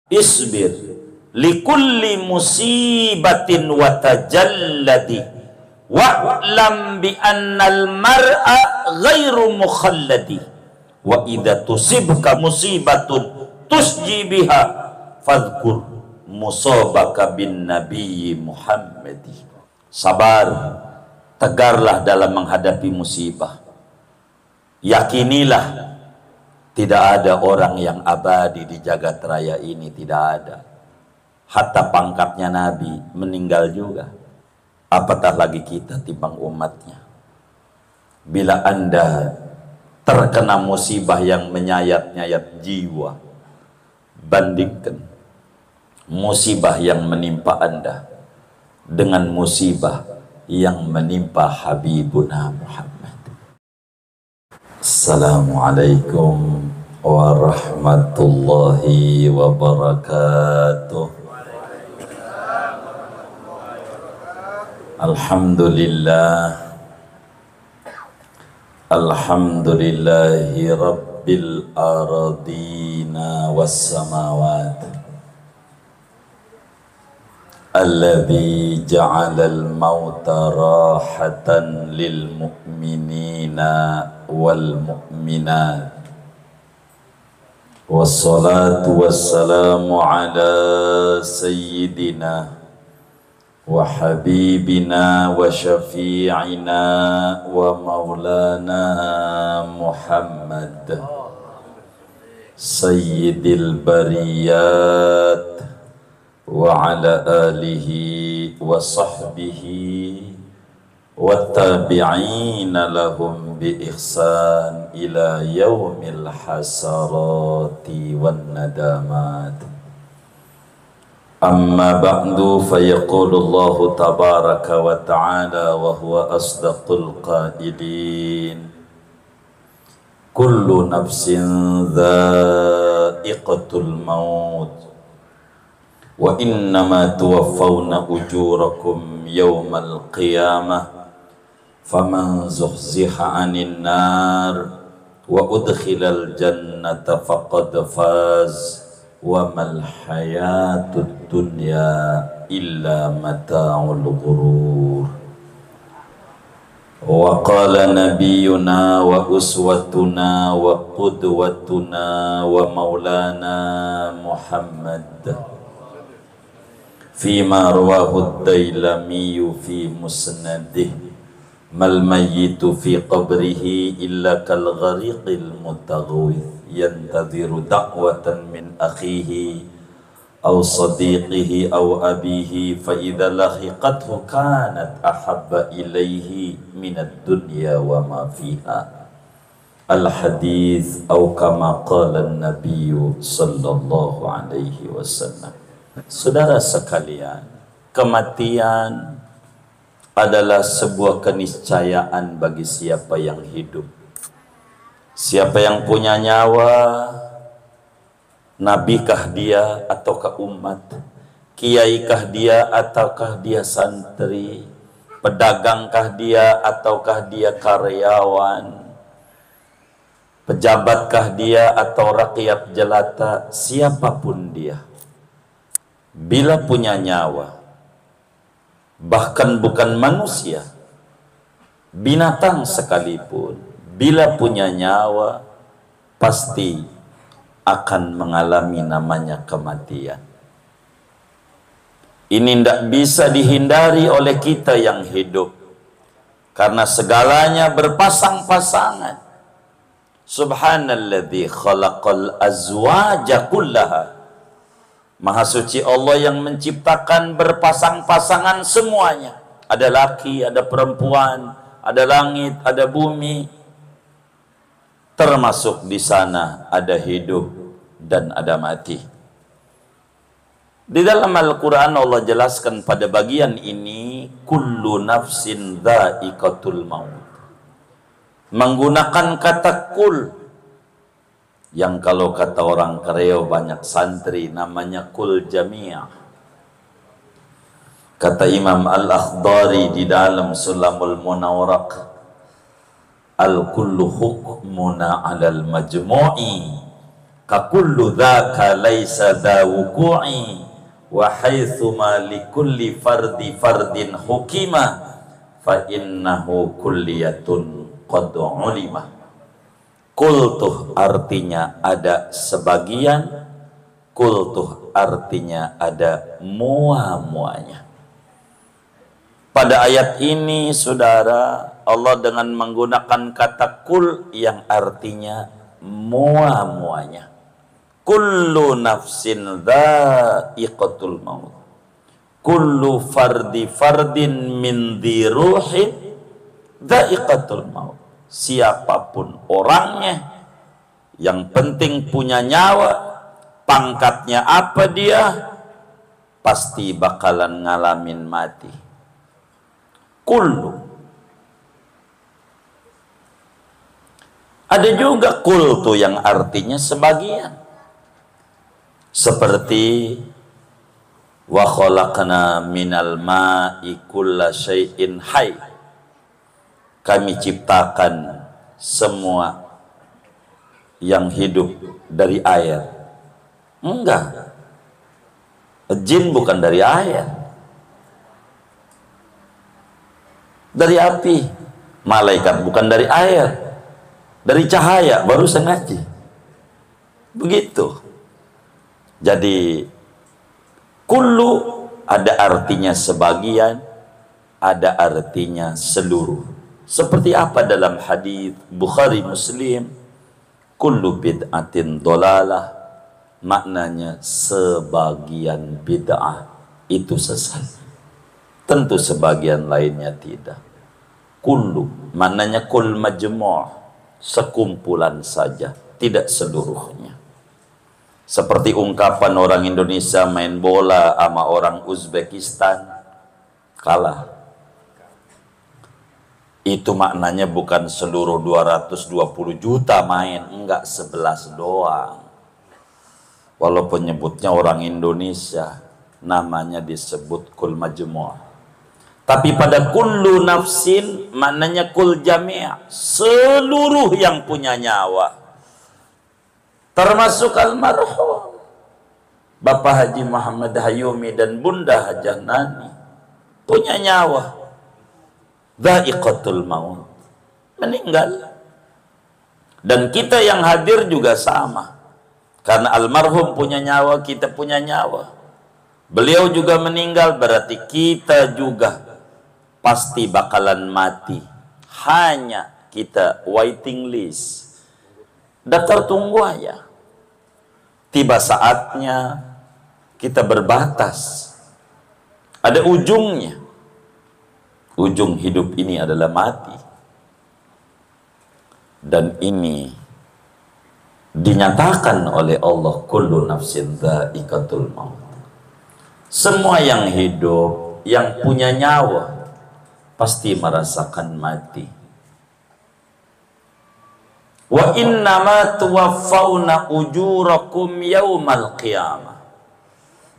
isbir likulli musibatin wa tajalladi wa'lam bi annal mar'a ghairu mukhalladi wa idza tusibka musibatun tusji biha fadhkur musabaka bin nabiyyi Muhammadi. Sabar, tegarlah dalam menghadapi musibah. Yakinilah tidak ada orang yang abadi di jagat raya ini, tidak ada. Hatta pangkatnya Nabi meninggal juga. Apatah lagi kita timbang umatnya. Bila Anda terkena musibah yang menyayat-nyayat jiwa, bandingkan musibah yang menimpa Anda dengan musibah yang menimpa Habibuna Muhammad. Assalamualaikum warahmatullahi wabarakatuh. Alhamdulillah, alhamdulillahi rabbil aradina was samawat, alladzi ja'alal mauta rahatan lil mu'minina wal mu'minat, wassalatu wassalamu ala sayyidina wa habibina wa syafi'ina wa maulana Muhammad sayyidil bariyat wa ala alihi wa sahbihi wa tabi'ina lahum bi ihsan ila yaumil hasarati wan nadamat. Amma ba'du, fayaqulu Allahu tabaraka wa ta'ala wa huwa asdaqul qailin, kullu nafsin dha'iqatul maut wa innama tuwaffawna ujurakum yawmal qiyamah faman zuhziha 'anil nar wa udkhilal jannata faqad faz wa mal hayatud dunya illa mata'ul ghurur. Wa qala nabiyyuna wa uswatuna wa qudwatuna wa maulana Muhammad fima rawahu ad-Dailami fi musnadih, mal mayyitu fi qabrihi illa kal ghariqil mutaghawith yantadhiru da'watan min akhihi aw sadiqihi aw abihi fa idza lahiqathu kanat ahabba ilaihi minad dunya wa ma fiha. Al hadis atau kama qala an-nabiy sallallahu alaihi wasallam. Saudara sekalian, kematian adalah sebuah keniscayaan bagi siapa yang hidup. Siapa yang punya nyawa, nabikah dia ataukah umat, kiaikah dia ataukah dia santri, pedagangkah dia ataukah dia karyawan, pejabatkah dia atau rakyat jelata, siapapun dia, bila punya nyawa, bahkan bukan manusia, binatang sekalipun, bila punya nyawa pasti akan mengalami namanya kematian. Ini tidak bisa dihindari oleh kita yang hidup, karena segalanya berpasang-pasangan. Subhanalladzi khalaqal azwaja kullaha. Maha suci Allah yang menciptakan berpasang-pasangan semuanya. Ada laki, ada perempuan, ada langit, ada bumi. Termasuk di sana ada hidup dan ada mati. Di dalam Al-Quran Allah jelaskan pada bagian ini, kullu nafsin dha'iqatul maut, menggunakan kata kul, yang kalau kata orang Kreo banyak santri namanya kul jami'ah. Kata Imam Al-Akhdari di dalam Sulamul Munawwaraq, al-kullu hukmuna alal majmu'i Kakullu dzaka laisa dha wuqu'i wa haitsuma likulli fardin hukima fa innahu kulliyatun qad ulima. Kultuh artinya ada sebagian, kultuh artinya ada mua-muanya. Pada ayat ini saudara, Allah dengan menggunakan kata kul yang artinya mua-muanya. Kullu nafsin dha'iqatul maut. Kullu fardin min dhi ruhin dha'iqatul maut. Siapapun orangnya, yang penting punya nyawa, pangkatnya apa dia, pasti bakalan ngalamin mati. Kullu. Ada juga kultu yang artinya sebagian. Seperti wa khalaqna minal ma'i kulla syai'in hayy. Kami ciptakan semua yang hidup dari air. Enggak. Jin bukan dari air. Dari api. Malaikat bukan dari air. Dari cahaya, baru sengaja. Begitu. Jadi kullu ada artinya sebagian, ada artinya seluruh. Seperti apa dalam hadis Bukhari Muslim, kullu bid'atin dolalah, maknanya sebagian bid'ah itu sesat. Tentu sebagian lainnya tidak. Kullu maknanya kul majmu', sekumpulan saja, tidak seluruhnya. Seperti ungkapan orang Indonesia main bola sama orang Uzbekistan kalah. Itu maknanya bukan seluruh 220 juta main, enggak 11 doang. Walaupun nyebutnya orang Indonesia, namanya disebut kul majmu'. Tapi pada kullu nafsin maknanya kul jami', seluruh yang punya nyawa. Termasuk almarhum Bapak Haji Muhammad Hayumi dan Bunda Hajah Nani punya nyawa. Dha'iqatul maut, meninggal. Dan kita yang hadir juga sama. Karena almarhum punya nyawa, kita punya nyawa. Beliau juga meninggal, berarti kita juga pasti bakalan mati. Hanya kita waiting list, daftar tunggu aja. Tiba saatnya kita berbatas, ada ujungnya. Ujung hidup ini adalah mati. Dan ini dinyatakan oleh Allah, kullu nafsin dha'iqatul maut. Semua yang hidup, yang punya nyawa, pasti merasakan mati. Wa innama tuwaffawna ujurakum yaumal qiyamah.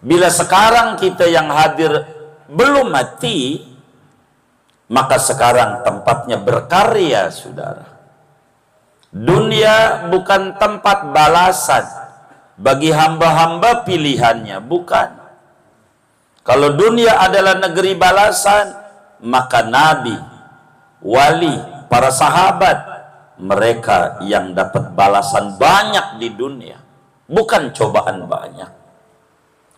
Bila sekarang kita yang hadir belum mati, maka sekarang tempatnya berkarya, saudara. Dunia bukan tempat balasan bagi hamba-hamba pilihannya, bukan. Kalau dunia adalah negeri balasan, maka nabi, wali, para sahabat, mereka yang dapat balasan banyak di dunia, bukan cobaan banyak.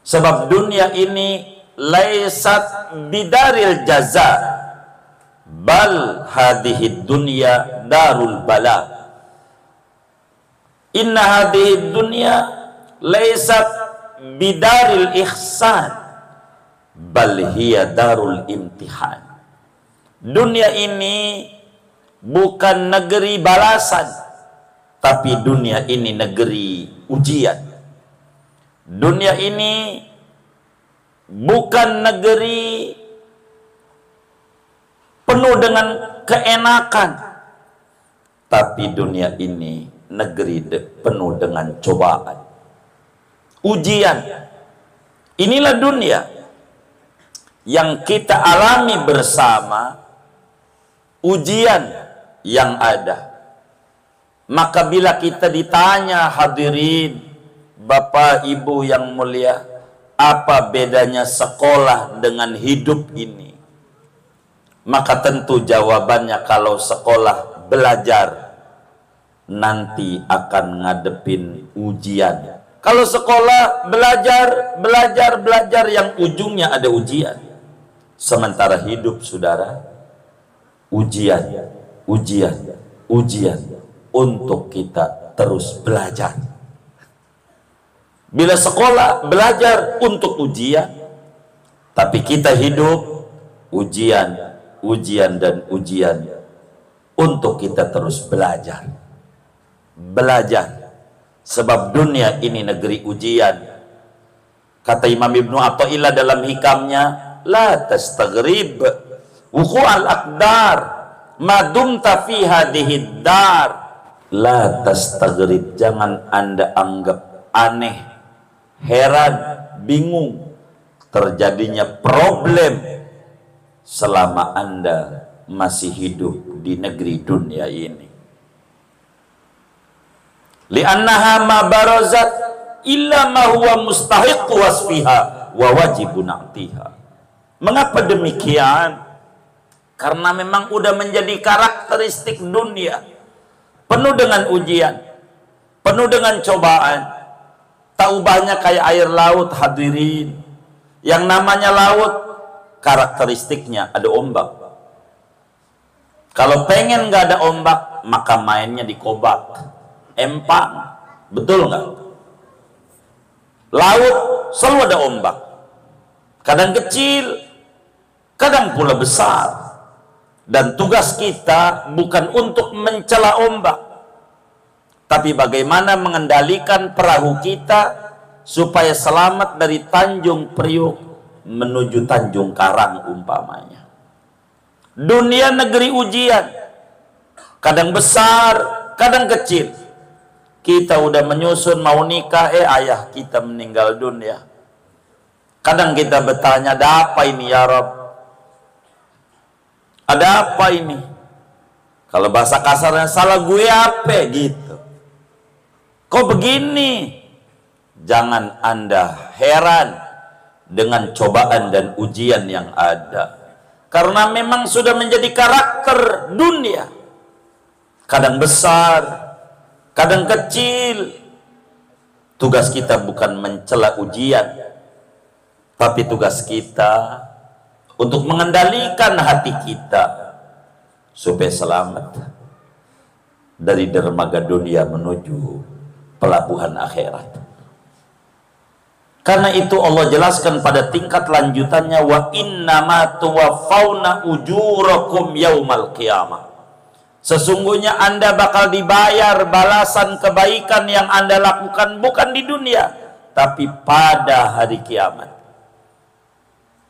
Sebab dunia ini laisat bidaril jaza, bal hadhihi dunya darul bala. Inna hadhihi dunya laisat bidaril ihsan, bal hiya darul imtihan. Dunia ini bukan negeri balasan, tapi dunia ini negeri ujian. Dunia ini bukan negeri penuh dengan keenakan, tapi dunia ini negeri penuh dengan cobaan, ujian. Inilah dunia yang kita alami bersama, ujian yang ada. Maka bila kita ditanya, hadirin, Bapak Ibu yang mulia, apa bedanya sekolah dengan hidup ini? Maka tentu jawabannya, kalau sekolah belajar, nanti akan ngadepin ujian. Kalau sekolah belajar yang ujungnya ada ujian. Sementara hidup, saudara, ujian untuk kita terus belajar. Bila sekolah belajar untuk ujian, tapi kita hidup ujian untuk kita terus belajar. Sebab dunia ini negeri ujian. Kata Imam Ibnu Athaillah dalam hikamnya, la tastaghrib wuqu'al aqdar ma dumta fi hadhihi dar. La tastaghrib, jangan Anda anggap aneh, heran, bingung terjadinya problem selama Anda masih hidup di negeri dunia ini. Li'annaha ma barazat illa ma huwa mustahiq wasfiha wa wajibun atiha. Mengapa demikian? Karena memang udah menjadi karakteristik dunia, penuh dengan ujian, penuh dengan cobaan. Tak ubahnya kayak air laut, hadirin. Yang namanya laut, karakteristiknya ada ombak. Kalau pengen nggak ada ombak, maka mainnya di kobak, empang. Betul nggak? Laut selalu ada ombak. Kadang kecil, kadang pula besar. Dan tugas kita bukan untuk mencela ombak, tapi bagaimana mengendalikan perahu kita supaya selamat dari Tanjung Priuk menuju Tanjung Karang umpamanya. Dunia negeri ujian, kadang besar, kadang kecil. Kita udah menyusun mau nikah, ayah kita meninggal dunia. Kadang kita bertanya, ada apa ini ya Rabb? Ada apa ini? Kalau bahasa kasarnya, salah gue apa gitu. Kok begini? Jangan Anda heran dengan cobaan dan ujian yang ada. Karena memang sudah menjadi karakter dunia. Kadang besar, kadang kecil. Tugas kita bukan mencela ujian, tapi tugas kita untuk mengendalikan hati kita supaya selamat dari dermaga dunia menuju pelabuhan akhirat. Karena itu Allah jelaskan pada tingkat lanjutannya, wa innama tuwaffawna ujurakum yaumal qiyamah. Sesungguhnya Anda bakal dibayar balasan kebaikan yang Anda lakukan bukan di dunia, tapi pada hari kiamat.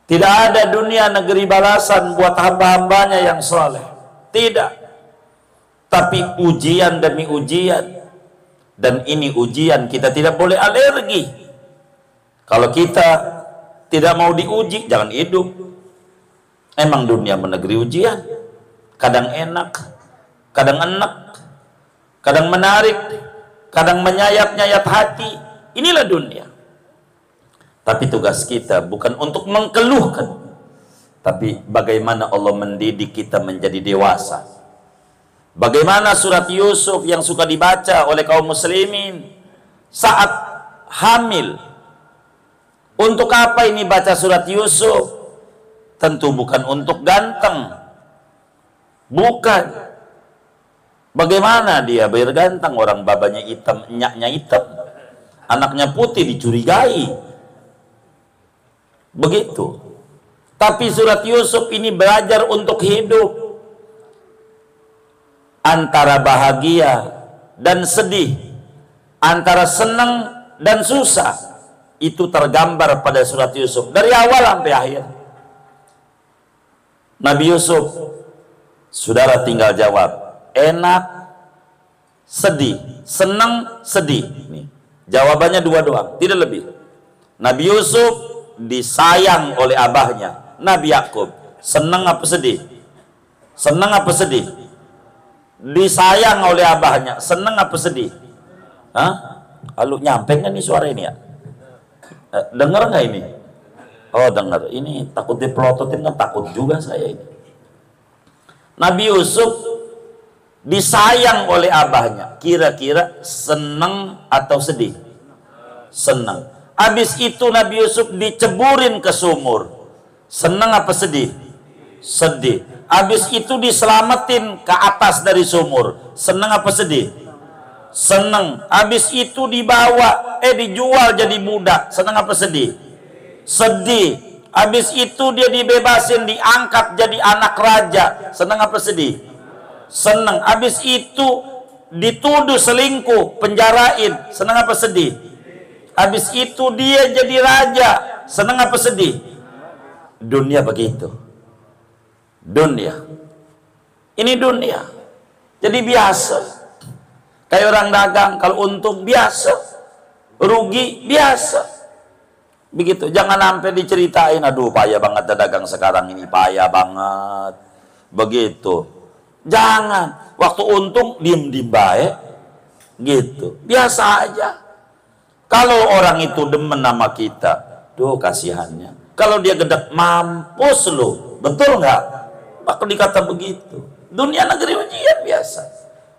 Tidak ada dunia negeri balasan buat hamba-hambanya yang soleh. Tidak. Tapi ujian demi ujian. Dan ini ujian, kita tidak boleh alergi. Kalau kita tidak mau diuji, jangan hidup. Emang dunia menegeri ujian. Kadang enak, kadang enak, kadang menarik, kadang menyayat-nyayat hati. Inilah dunia. Tapi tugas kita bukan untuk mengkeluhkan, tapi bagaimana Allah mendidik kita menjadi dewasa. Bagaimana surat Yusuf yang suka dibaca oleh kaum muslimin saat hamil. Untuk apa ini baca surat Yusuf? Tentu bukan untuk ganteng. Bukan. Bagaimana dia biar ganteng, orang babanya hitam, enyaknya hitam, anaknya putih, dicurigai. Begitu. Tapi surat Yusuf ini belajar untuk hidup antara bahagia dan sedih, antara senang dan susah. Itu tergambar pada surat Yusuf dari awal sampai akhir. Nabi Yusuf, saudara tinggal jawab, enak, sedih, senang, sedih. Nih, jawabannya dua doang, tidak lebih. Nabi Yusuf disayang oleh abahnya, Nabi Yakub senang apa sedih? Senang apa sedih? disayang oleh abahnya, seneng apa sedih? Hah? Lalu nyampe nggak nih suara ini ya? Dengar nggak ini? Oh dengar. Ini takut dipelototin kan, takut juga saya ini. Nabi Yusuf disayang oleh abahnya, kira-kira seneng atau sedih? Seneng. Habis itu Nabi Yusuf diceburin ke sumur, seneng apa sedih? Sedih. Habis itu diselamatin ke atas dari sumur, seneng apa sedih? Seneng. Habis itu dijual jadi budak, seneng apa sedih? Sedih. Habis itu dia dibebasin, diangkat jadi anak raja, seneng apa sedih? Seneng. Habis itu dituduh selingkuh, penjarain, seneng apa sedih? Habis itu dia jadi raja, seneng apa sedih? Dunia begitu. Dunia. Ini dunia. Jadi biasa. Kayak orang dagang, kalau untung biasa, rugi biasa. Begitu. Jangan sampai diceritain, aduh payah banget dagang sekarang ini, payah banget. Begitu. Jangan. Waktu untung diem-diem baik. Gitu. Biasa aja. Kalau orang itu demen nama kita, duh kasihannya. Kalau dia gedek, mampus lu. Betul nggak? Bakal dikata begitu. Dunia negeri ujian biasa.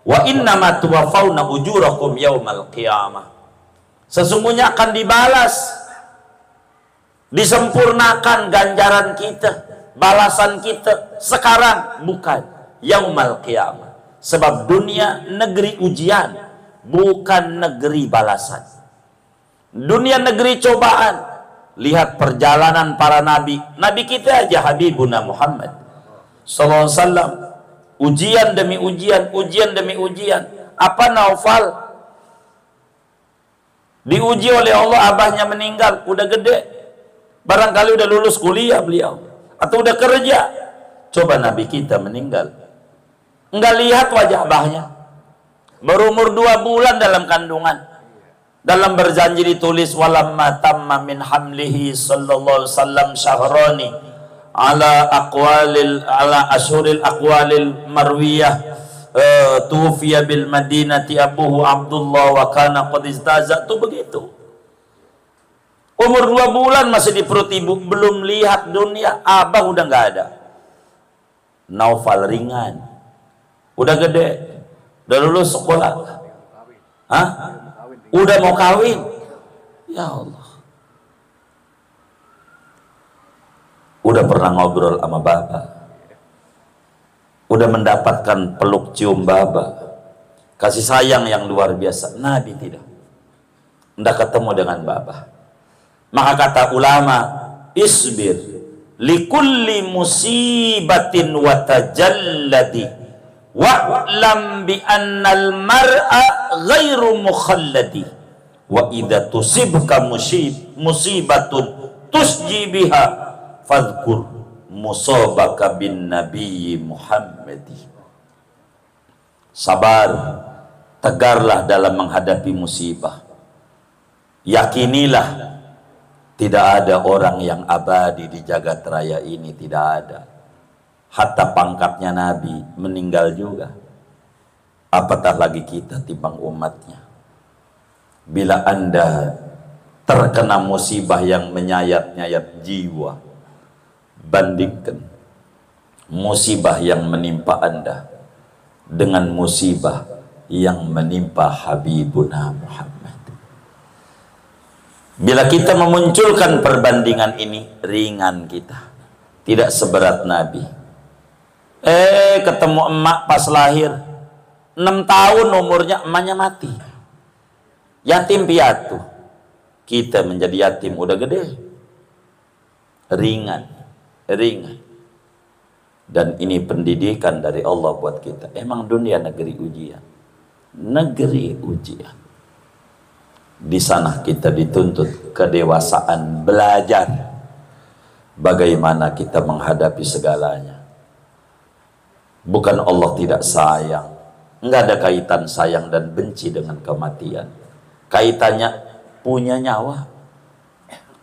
Wa innama tuwaffawna ujurakum yaumal qiyamah. Sesungguhnya akan dibalas, disempurnakan ganjaran kita, balasan kita sekarang, bukan yaumal qiyamah. Sebab dunia negeri ujian, bukan negeri balasan. Dunia negeri cobaan. Lihat perjalanan para nabi. Nabi kita aja Habibuna Muhammad sallallahu alaihi wasallam. Ujian demi ujian, ujian demi ujian. Apa Naufal? Diuji oleh Allah, abahnya meninggal, udah gede. Barangkali udah lulus kuliah beliau, atau udah kerja. Coba Nabi kita meninggal, enggak lihat wajah abahnya. Baru umur 2 bulan dalam kandungan. Dalam berjanji ditulis walamma tamma min hamlihi sallallahu alaihi wasallam syahrani ala asyuril aqwalil marwiyah tufiya bil madinati abuhu Abdullah wa kana qad istaza. Tuh begitu. Umur 2 bulan masih di perut ibu, belum lihat dunia, abah udah nggak ada. Naufal ringan, udah gede, udah lulus sekolah. Hah? Udah mau kawin. Ya Allah. Udah pernah ngobrol sama baba. Udah mendapatkan peluk cium baba. Kasih sayang yang luar biasa. Nabi tidak. Nggak ketemu dengan baba. Maka kata ulama, isbir likulli musibatin wa tajalladi wa'lam bi annal mar'a ghairu mukhalladi wa idza tusibka musibatun tusji biha fadhkur musabaka bin nabi Muhammadi. Sabar, tegarlah dalam menghadapi musibah. Yakinilah tidak ada orang yang abadi di jagat raya ini, tidak ada. Hatta pangkatnya Nabi meninggal juga. Apatah lagi kita timbang umatnya. Bila Anda terkena musibah yang menyayat-nyayat jiwa, bandingkan musibah yang menimpa Anda dengan musibah yang menimpa Habibuna Muhammad. Bila kita memunculkan perbandingan ini, ringan kita, tidak seberat Nabi. Ketemu emak pas lahir 6 tahun umurnya, emaknya mati, yatim piatu. Kita menjadi yatim udah gede. Ringan. Dan ini pendidikan dari Allah buat kita. Emang dunia negeri ujian. Negeri ujian. Di sana kita dituntut kedewasaan, belajar bagaimana kita menghadapi segalanya. Bukan Allah tidak sayang. Enggak ada kaitan sayang dan benci dengan kematian. Kaitannya punya nyawa.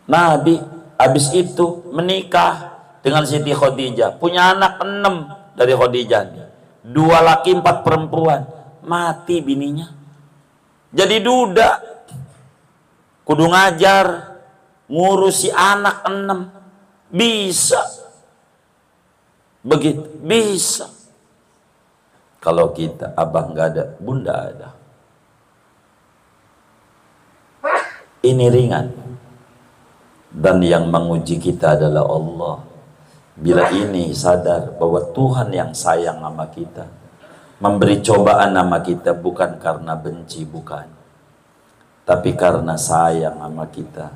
Nabi habis itu menikah dengan Siti Khadijah, punya anak 6 dari Khadijah. 2 laki 4 perempuan, mati bininya. Jadi duda, kudu ngajar, ngurusi anak 6, bisa. Begitu, bisa. Kalau kita, abang nggak ada, bunda ada. Ini ringan. Dan yang menguji kita adalah Allah. Bila ini sadar bahwa Tuhan yang sayang sama kita, memberi cobaan sama kita bukan karena benci, bukan, tapi karena sayang sama kita.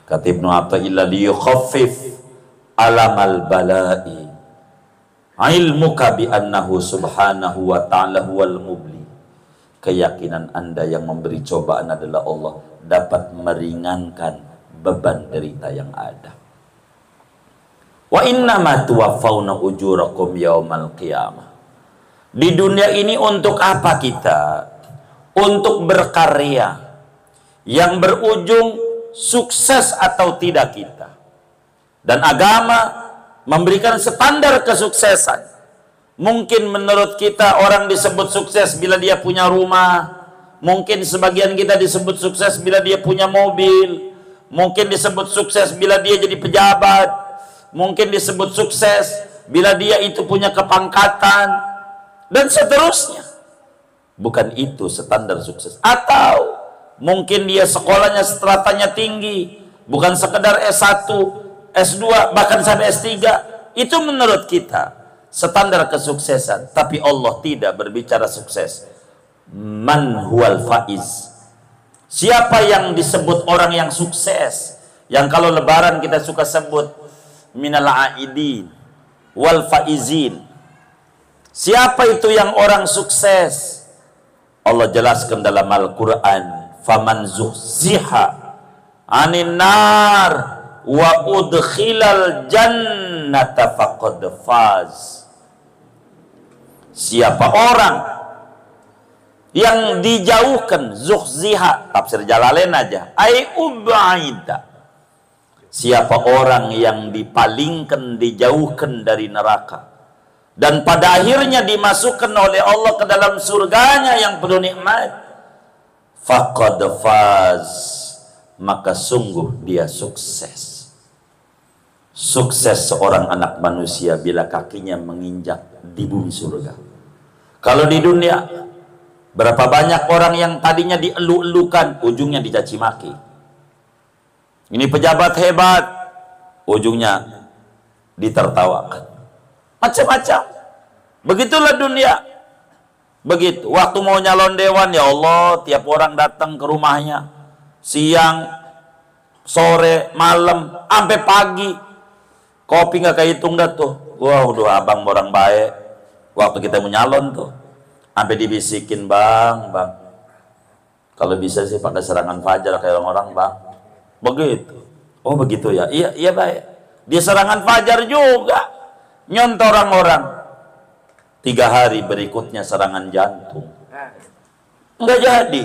Kata Ibnu Athaillah, liyukhaffif alamal bala'i ilmuka bi annahu subhanahu wa ta'ala huwal mubli. Keyakinan Anda yang memberi cobaan adalah Allah, dapat meringankan beban derita yang ada. Wa innama tuwaffawna ujurakum yaumal qiyamah. Di dunia ini untuk apa kita? Untuk berkarya yang berujung sukses atau tidak kita. Dan agama memberikan standar kesuksesan. Mungkin menurut kita orang disebut sukses bila dia punya rumah. Mungkin sebagian kita disebut sukses bila dia punya mobil. Mungkin disebut sukses bila dia jadi pejabat. Mungkin disebut sukses bila dia itu punya kepangkatan. Dan seterusnya. Bukan itu standar sukses. Atau mungkin dia sekolahnya stratanya tinggi. Bukan sekedar S1, S2, bahkan sampai S3. Itu menurut kita standar kesuksesan. Tapi Allah tidak berbicara sukses. Man huwal faiz. Siapa yang disebut orang yang sukses? Yang kalau lebaran kita suka sebut minal aidin wal faizin. Siapa itu yang orang sukses? Allah jelaskan dalam Al-Quran, faman zuhziha anin nar wa udkhilal jannata faqad faz. Siapa orang yang dijauhkan, zuhziha, tafsir Jalalain aja, ai ubaida. Siapa orang yang dipalingkan, dijauhkan dari neraka, dan pada akhirnya dimasukkan oleh Allah ke dalam surganya yang penuh nikmat, faqad faz, maka sungguh dia sukses. Sukses seorang anak manusia bila kakinya menginjak di bumi surga. Kalau di dunia, berapa banyak orang yang tadinya dielu-elukan, ujungnya dicaci maki. Ini pejabat hebat, ujungnya ditertawakan. Macam-macam. Begitulah dunia. Begitu. Waktu mau nyalon dewan, ya Allah, tiap orang datang ke rumahnya. Siang, sore, malam, sampai pagi. Kopi nggak kehitung dah tuh. Wah, udah abang orang baik. Waktu kita mau nyalon tuh, sampai dibisikin, bang. Kalau bisa sih pakai serangan fajar kayak orang-orang, bang. Begitu. Oh begitu ya. Iya, iya baik. Dia serangan fajar juga. Nyontoh orang-orang. 3 hari berikutnya serangan jantung. Enggak jadi.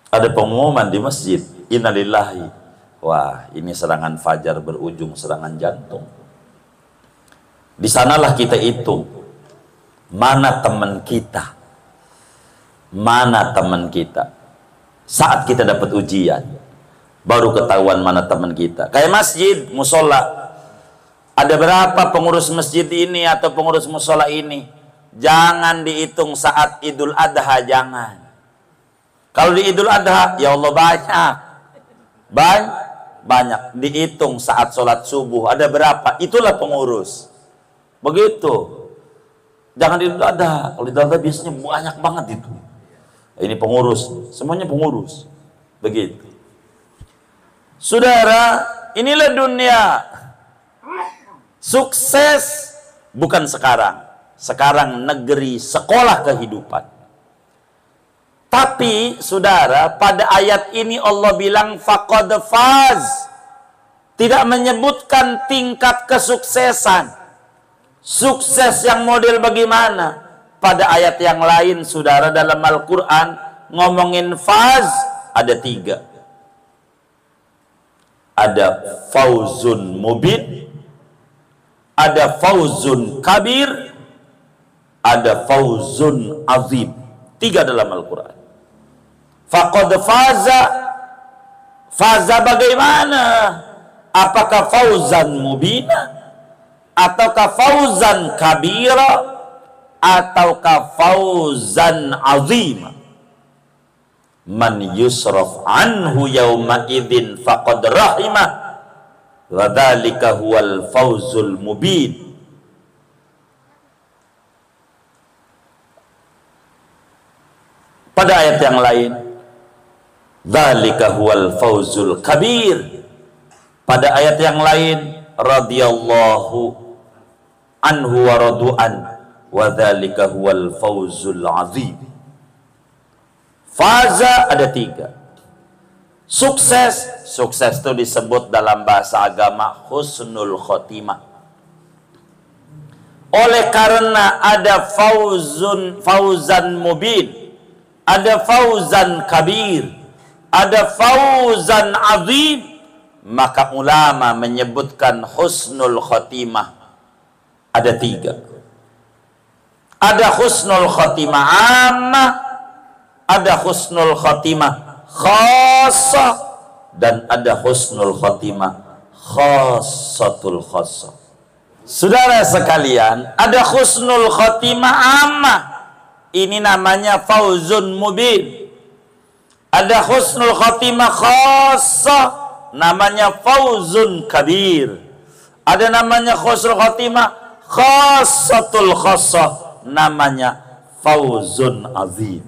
Ada pengumuman di masjid. Innalillahi. Wah, ini serangan fajar berujung serangan jantung. Di sanalah kita hitung. Mana teman kita? Mana teman kita? Saat kita dapat ujian, baru ketahuan mana teman kita. Kayak masjid, musola. Ada berapa pengurus masjid ini atau pengurus musola ini? Jangan dihitung saat Idul Adha, jangan. Kalau di Idul Adha, ya Allah banyak. Banyak. Dihitung saat sholat subuh, ada berapa? Itulah pengurus. Begitu. Jangan di Idul Adha. Kalau di Idul Adha biasanya banyak banget itu. Ini pengurus, semuanya pengurus. Begitu. Saudara, inilah dunia. Sukses bukan sekarang. Sekarang negeri sekolah kehidupan. Tapi saudara, pada ayat ini Allah bilang faqad faz. Tidak menyebutkan tingkat kesuksesan. Sukses yang model bagaimana? Pada ayat yang lain, saudara, dalam Al-Quran ngomongin faz ada 3. Ada fauzun mubin, ada fauzun kabir, ada fauzun azim. 3 dalam Al-Quran. Faqad faza. Faza bagaimana? Apakah fauzan mubina, ataukah fauzan kabira, ataukah fauzan azima? Man yusraf anhu yawma idzin faqad rahimah wa dzalika huwal fauzul mubin. Pada ayat yang lain, dzalika huwal fauzul kabir. Pada ayat yang lain, radhiyallahu anhu wa radu'an wa dzalika huwal fauzul azim. Faza ada 3. Sukses. Sukses itu disebut dalam bahasa agama husnul khotimah. Oleh karena ada fauzan mubin, ada fauzan kabir, ada fauzan azim, maka ulama menyebutkan husnul khotimah ada 3. Ada husnul khotimah ammah, ada husnul khotimah khassah, dan ada husnul khotimah khassatul khassah. Saudara sekalian, ada husnul khotimah ammah, ini namanya fauzun mubin. Ada husnul khotimah khassah, namanya fauzun kabir. Ada namanya husnul khotimah khassatul khassah, namanya fauzun azim.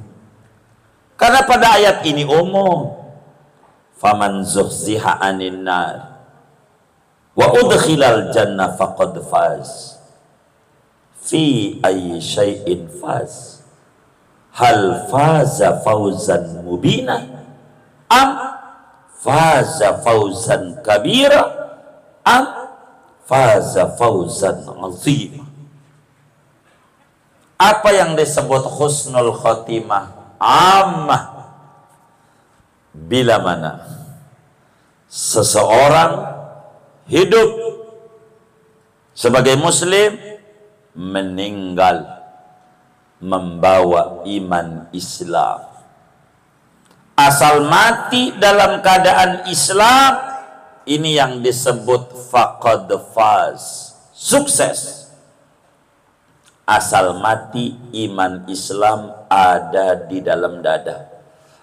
Karena pada ayat ini umum, faman zuhziha 'anil nar wa udkhilal jannah faqad faz. Fi ayyi syai'in faz? Hal faza fauzan mubina am faza fauzan kabira am faza fauzan azim. Apa yang disebut husnul khotimah ammah? Bila mana seseorang hidup sebagai muslim, meninggal membawa iman Islam, asal mati dalam keadaan Islam, ini yang disebut faqad faz, sukses. Asal mati iman Islam ada di dalam dada.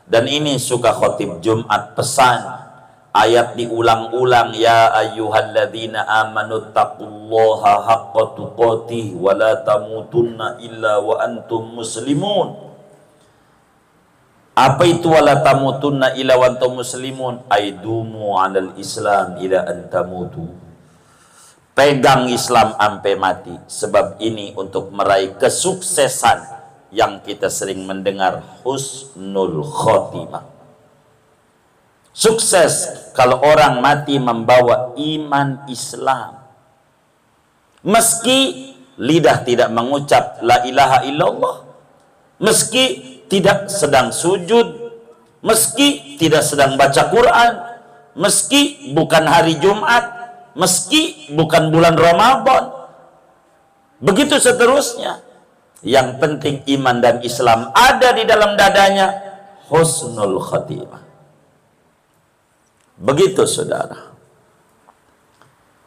Dan ini suka khotib Jumat pesan, ayat diulang-ulang, ya ayyuhalladzina amanu taqullaha haqqa tuqatih wa la tamutunna illa wa antum muslimun. Apa itu wala tamutunna illa wa antum muslimun? Aidumu 'alal islam ila antamutu. Pegang Islam sampai mati. Sebab ini untuk meraih kesuksesan yang kita sering mendengar, husnul khotimah. Sukses kalau orang mati membawa iman Islam. Meski lidah tidak mengucap la ilaha illallah, meski tidak sedang sujud, meski tidak sedang baca Quran, meski bukan hari Jumat, meski bukan bulan Ramadan, begitu seterusnya. Yang penting iman dan Islam ada di dalam dadanya, husnul khatimah. Begitu saudara.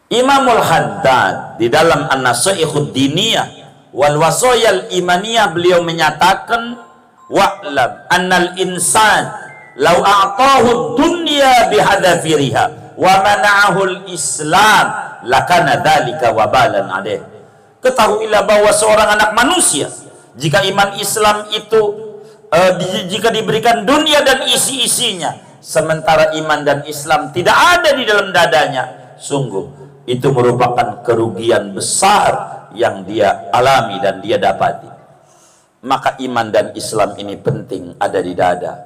Imamul Haddad di dalam An-Nasaihud Diniyah wal Wasayal Imaniyah, beliau menyatakan, wa'lam annal insan law a'tahu dunya bihadafiriha wa mana'ahul Islam lakana dzalika wabalan alaih. Ketahuilah bahwa seorang anak manusia, jika iman Islam itu jika diberikan dunia dan isi-isinya, sementara iman dan Islam tidak ada di dalam dadanya, sungguh itu merupakan kerugian besar yang dia alami dan dia dapati. Maka iman dan Islam ini penting ada di dada,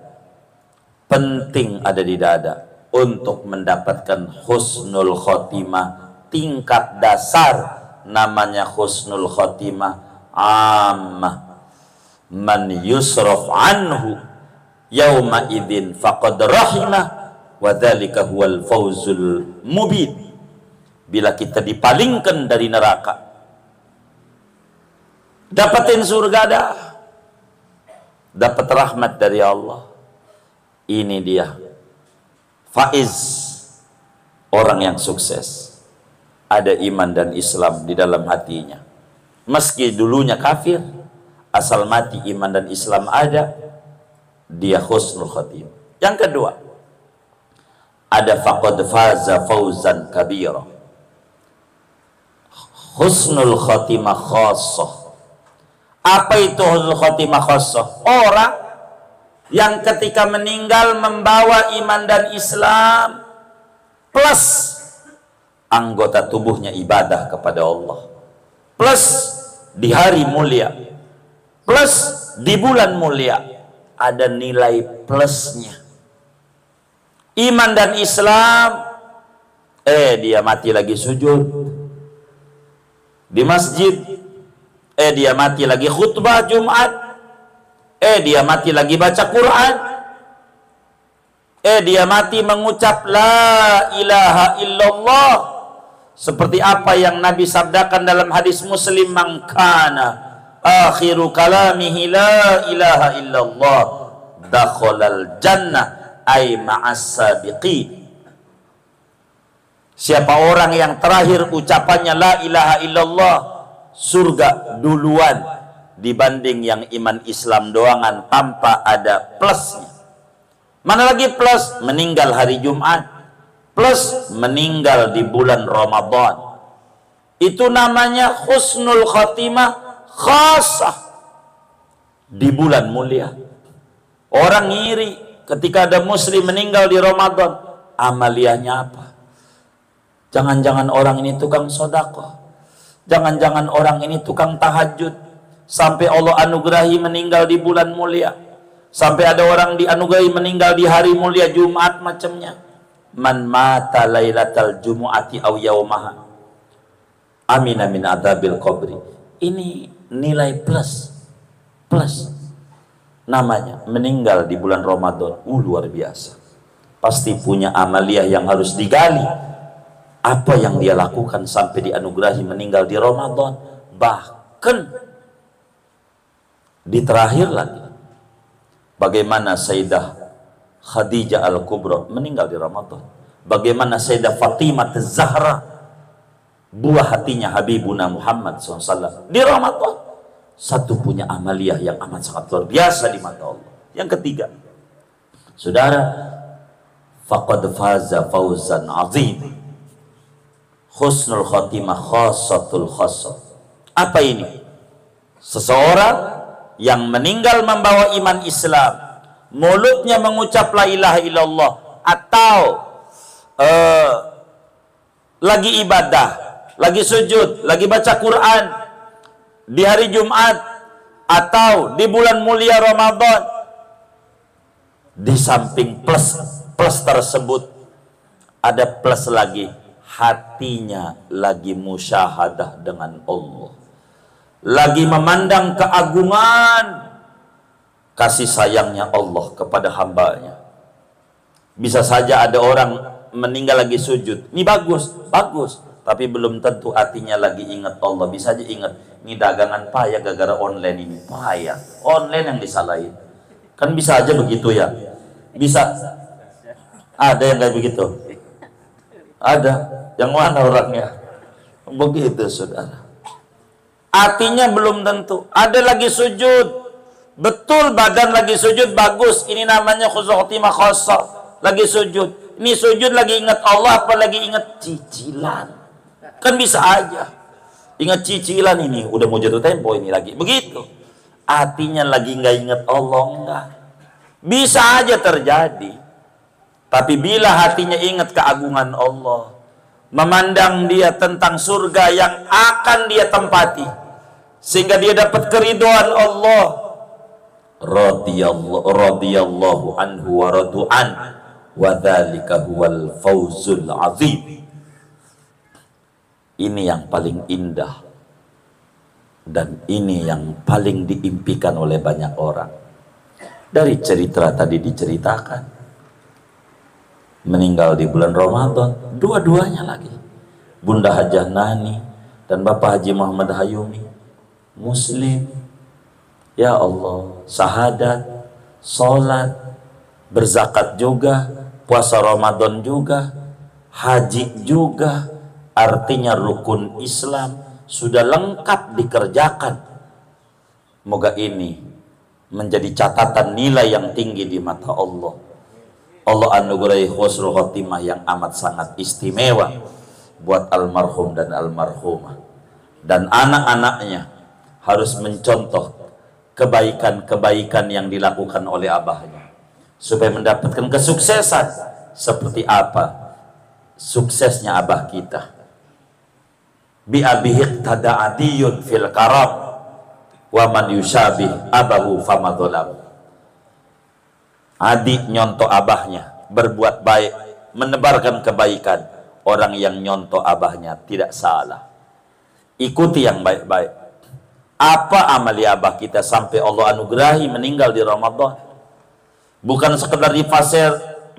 penting ada di dada untuk mendapatkan husnul khotimah tingkat dasar, namanya husnul khotimah ammah. Man yusraf anhu yauma idzin faqad rahimah wa dzalika huwal fauzul mubin. bila kita dipalingkan dari neraka, dapatin surga dah, dapat rahmat dari Allah. Ini dia faiz, orang yang sukses, ada iman dan Islam di dalam hatinya, meski dulunya kafir, asal mati iman dan Islam ada, dia husnul khatimah. Yang kedua, ada faqad faza fauzan kabira, husnul khatimah khassah. Apa itu husnul khatimah khassah? Orang yang ketika meninggal membawa iman dan Islam plus anggota tubuhnya ibadah kepada Allah, plus di hari mulia, plus di bulan mulia, ada nilai plusnya. Iman dan Islam, dia mati lagi sujud di masjid, dia mati lagi khutbah Jumat, dia mati lagi baca Quran, dia mati mengucap la ilaha illallah, seperti apa yang Nabi sabdakan dalam hadis Muslim, man kana akhiru kalamihi la ilaha illallah dakhalal jannah ay ma'as sabiqin. Siapa orang yang terakhir ucapannya la ilaha illallah, surga duluan dibanding yang iman Islam doangan tanpa ada plusnya. Mana lagi plus? Meninggal hari Jumat, plus meninggal di bulan Ramadan. Itu namanya husnul khatimah khassah di bulan mulia. Orang ngiri ketika ada muslim meninggal di Ramadan, amaliyahnya apa? Jangan-jangan orang ini tukang sedekah, jangan-jangan orang ini tukang tahajud, sampai Allah anugerahi meninggal di bulan mulia, sampai ada orang dianugerahi meninggal di hari mulia Jumat macamnya. Man mata lailatal jumu'ati aw yaumaha amina min adzabil qabri. Ini nilai plus namanya, meninggal di bulan Ramadan. Luar biasa, pasti punya amaliyah yang harus digali. Apa yang dia lakukan sampai dianugerahi meninggal di Ramadan. Bahkan di terakhir lagi, bagaimana Sayyidah Khadijah Al-Kubra meninggal di Ramadan, bagaimana Sayyidah Fatimah Az-Zahra, buah hatinya Habibuna Muhammad SAW, di Ramadan. Satu punya amaliyah yang amat sangat luar biasa di mata Allah. Yang ketiga, saudara, faqad faza fauzan azim, husnul khatimah khassatul khassah. Apa ini? Seseorang yang meninggal membawa iman Islam, mulutnya mengucap la ilaha illallah, atau lagi ibadah, lagi sujud, lagi baca Quran di hari Jumat atau di bulan mulia Ramadan. Di samping plus tersebut ada plus lagi, hatinya lagi musyahadah dengan Allah, lagi memandang keagungan kasih sayangnya Allah kepada hambanya. Bisa saja ada orang meninggal lagi sujud, ini bagus, tapi belum tentu hatinya lagi ingat Allah. Bisa aja ingat, ini dagangan payah gara-gara online ini, payah online yang disalahin. Kan bisa aja begitu ya, bisa ada yang kayak begitu, ada. Yang mana orangnya? Begitu saudara, hatinya belum tentu. Ada lagi sujud, betul badan lagi sujud, bagus, ini namanya husnul khatimah khassah. Lagi sujud, ini sujud lagi ingat Allah apa lagi ingat cicilan? Kan bisa aja ingat cicilan, ini udah mau jatuh tempo ini lagi begitu. Hatinya lagi nggak ingat Allah, enggak. Bisa aja terjadi. Tapi bila hatinya ingat keagungan Allah, memandang dia tentang surga yang akan dia tempati, sehingga dia dapat keridhaan Allah, radhiyallahu anhu wa radu'an, wa dzalika huwal fawzul azim. Ini yang paling indah dan ini yang paling diimpikan oleh banyak orang. Dari cerita tadi diceritakan, meninggal di bulan Ramadan, dua-duanya lagi Bunda Hajah Nani dan Bapak Haji Muhammad Hayumi Muslim. Ya Allah, syahadat, sholat, berzakat juga, puasa Ramadan juga, haji juga, artinya rukun Islam sudah lengkap dikerjakan. Moga ini menjadi catatan nilai yang tinggi di mata Allah. Allah anugerahi husnul khotimah yang amat sangat istimewa buat almarhum dan almarhumah, dan anak-anaknya harus mencontoh kebaikan-kebaikan yang dilakukan oleh abahnya supaya mendapatkan kesuksesan seperti apa suksesnya abah kita. Bi abihi tada adiyun fil karam wa man yushabih abahu famadzalam. Adik nyontoh abahnya berbuat baik, menebarkan kebaikan. Orang yang nyontoh abahnya tidak salah. Ikuti yang baik-baik. Apa amalia abah kita sampai Allah anugerahi meninggal di Ramadan? Bukan sekedar di fase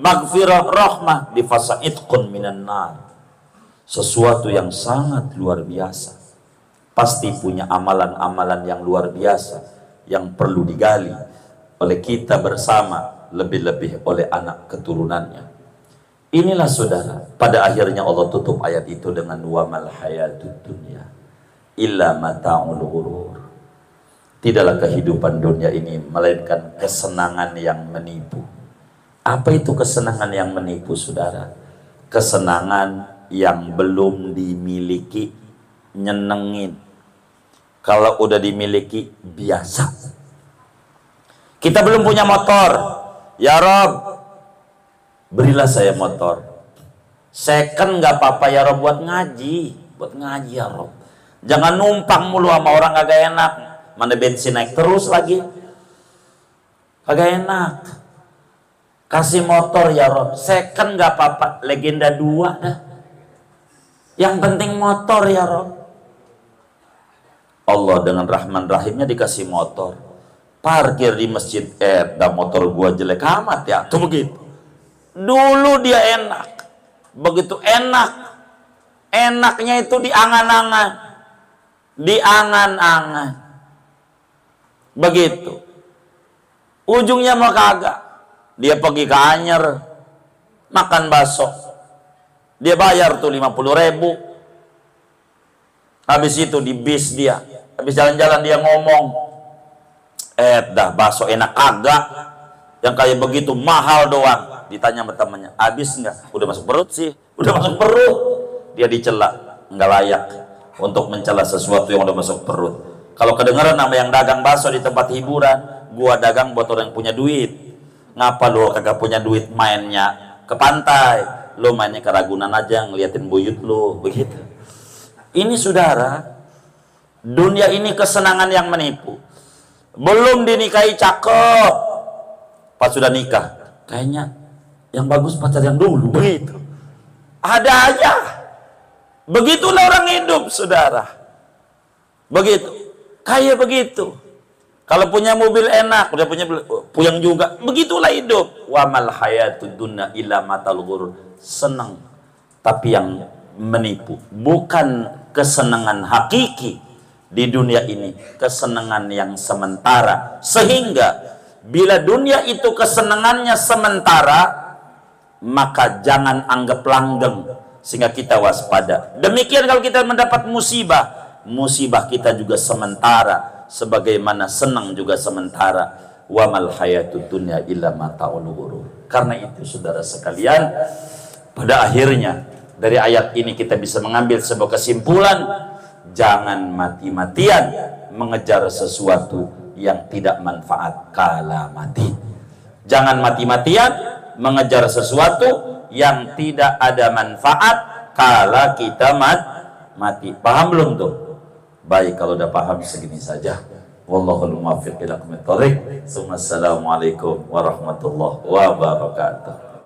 maghfirah rahmah, di fase itqun minan nar. Sesuatu yang sangat luar biasa. Pasti punya amalan-amalan yang luar biasa yang perlu digali oleh kita bersama, lebih-lebih oleh anak keturunannya. Inilah saudara, pada akhirnya Allah tutup ayat itu dengan wa mal hayatud dunya illa mata'ul ghurur. Tidaklah kehidupan dunia ini melainkan kesenangan yang menipu. Apa itu kesenangan yang menipu, saudara? Kesenangan yang belum dimiliki, nyenengin. Kalau udah dimiliki, biasa. Kita belum punya motor, ya Rob, berilah saya motor. Second nggak apa-apa ya Rob, buat ngaji ya Rob. Jangan numpang mulu sama orang kagak enak. Mana bensin naik terus lagi, kagak enak. Kasih motor ya Rob. Second nggak apa-apa, legenda 2 dah. Yang penting motor ya Rob. Allah dengan Rahman Rahimnya dikasih motor. Parkir di masjid, dah motor gua jelek amat ya. Tuh begitu. Dulu dia enak. Begitu enak. Enaknya itu diangan-angan. Diangan-angan. Begitu. Ujungnya mah kagak. Dia pergi ke Anyer, makan bakso. Dia bayar tuh 50.000. Habis itu di bis dia. Habis jalan-jalan dia ngomong, dah bakso enak kagak. Yang kayak begitu mahal doang. Ditanya sama temannya, habis nggak? Udah masuk perut sih. Udah masuk perut. Dia dicela, nggak layak untuk mencela sesuatu yang udah masuk perut. Kalau kedengeran nama yang dagang bakso di tempat hiburan, gua dagang buat orang yang punya duit. Ngapa lo kagak punya duit mainnya ke pantai? Lo mainnya ke Ragunan aja ngeliatin buyut lo, begitu. Ini saudara, dunia ini kesenangan yang menipu. Belum dinikahi cakep, pas sudah nikah kayaknya yang bagus pacar yang dulu, begitu. Ada aja. Begitulah orang hidup, saudara. Begitu. Kayak begitu. Kalau punya mobil enak, udah punya puyeng juga. Begitulah hidup. Wa mal hayatud dunya illa matal ghurur. Senang, tapi yang menipu. Bukan kesenangan hakiki di dunia ini, kesenangan yang sementara. Sehingga bila dunia itu kesenangannya sementara, maka jangan anggap langgeng, sehingga kita waspada. Demikian kalau kita mendapat musibah, musibah kita juga sementara, sebagaimana senang juga sementara. Wa mal hayatud dunya illa mata'ul ghurur. Karena itu saudara sekalian, pada akhirnya dari ayat ini kita bisa mengambil sebuah kesimpulan, jangan mati-matian mengejar sesuatu yang tidak manfaat kala mati. Jangan mati-matian mengejar sesuatu yang tidak ada manfaat kala kita mati. Paham belum tuh? Baik, kalau udah paham segini saja. Wallahul muwaffiq ila aqwamit thoriq. Assalamualaikum warahmatullahi wabarakatuh.